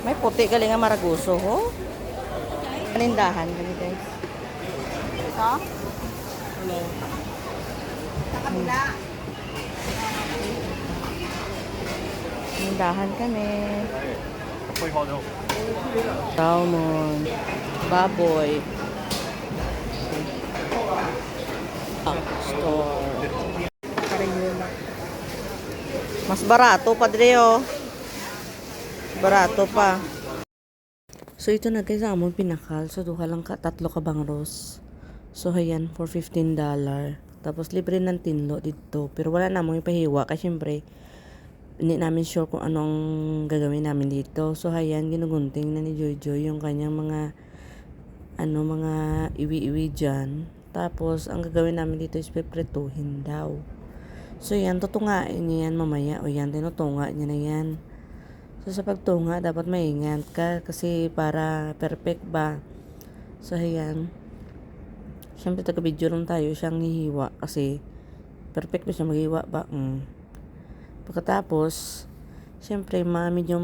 May puti galing nga maraguso, ho. Panindahan kami, guys. Ito? Hello. Sa kabila. Panindahan kami. Apoy ko daw. Salmon. Baboy. Store. Mas barato, padre, oh. Barato pa. So, ito na guys, among pinakal. So, duha lang ka, tatlo ka bangros. So, ayan, for $15. Tapos, libre ng tinlo dito. Pero wala namang ipahiwa. Kasi, syempre, hindi namin sure kung anong gagawin namin dito. So, ayan, ginugunting na ni Joy yung kanyang mga, mga iwi-iwi dyan. Tapos, ang gagawin namin dito is pepretuhin daw. So, yan, tutungain niya yan mamaya. O yan, tinutunga niya na yan. So, sa pagtunga, dapat maingat ka kasi para perfect ba. So, ayan. Siyempre, taga-video lang tayo siyang hihiwa kasi perfect ba siya maghiwa ba? Pagkatapos, siyempre, medyo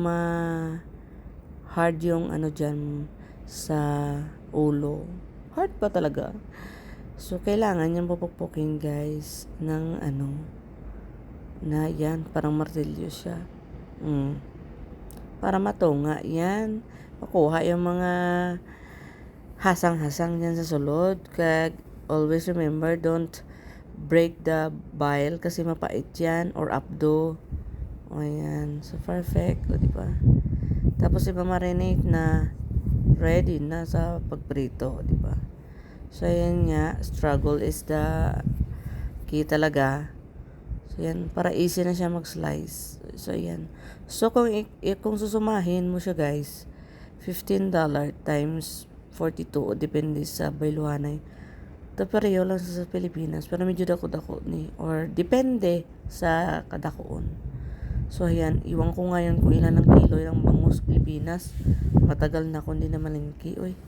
hard yung dyan sa ulo. Hard pa talaga. So, kailangan yung pupukpukin, guys, ng na yan, parang martilyo siya. Para matunga yan. Makuha yung mga hasang-hasang yan sa sulod. Kaya always remember, don't break the bile kasi mapait yan or abdo. O yan. So, perfect. O, diba? Tapos, marinate na ready na sa pagprito. Diba? So, yan nga. Struggle is the key talaga. So, yan. Para easy na siya mag-slice. So, yan. So, kung susumahin mo siya, guys, $15 times 42, depende sa bayluhanay. Ito pareho lang sa Pilipinas, pero medyo dako-dako ni. Or, depende sa kadakoon. So, ayan. Iwan ko ngayon kung ilan ang kilo ng bangus Pilipinas. Matagal na kung di na malingki. Uy.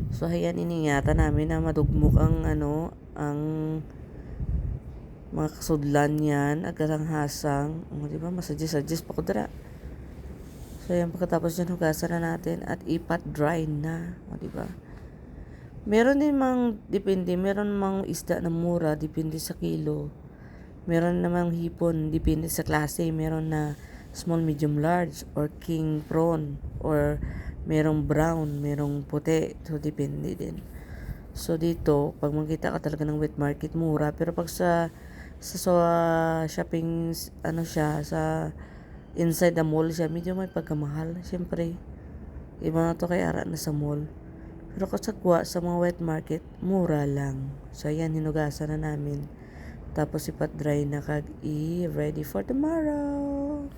So, ayan. Iningatan namin na madugmok ang mga kasudlan yan, agarang-hasang. Diba? Masuggest pa ko dira. So, yan, pagkatapos yan, hugasan na natin at ipat dry na. Diba? Meron din depende, meron mang isda na mura, depende sa kilo. Meron namang hipon, depende sa klase. Meron na small, medium, large, or king prawn, or merong brown, merong puti. So, depende din. So, dito, pag makita ka talaga ng wet market, mura. Pero pag sa shopping, siya, sa inside the mall siya, medyo may pagkamahal. Siyempre, iba na to kay ara na sa mall. Pero kasagwa sa mga wet market, mura lang. So, ayan, hinugasan na namin. Tapos, ipat dry na ready for tomorrow.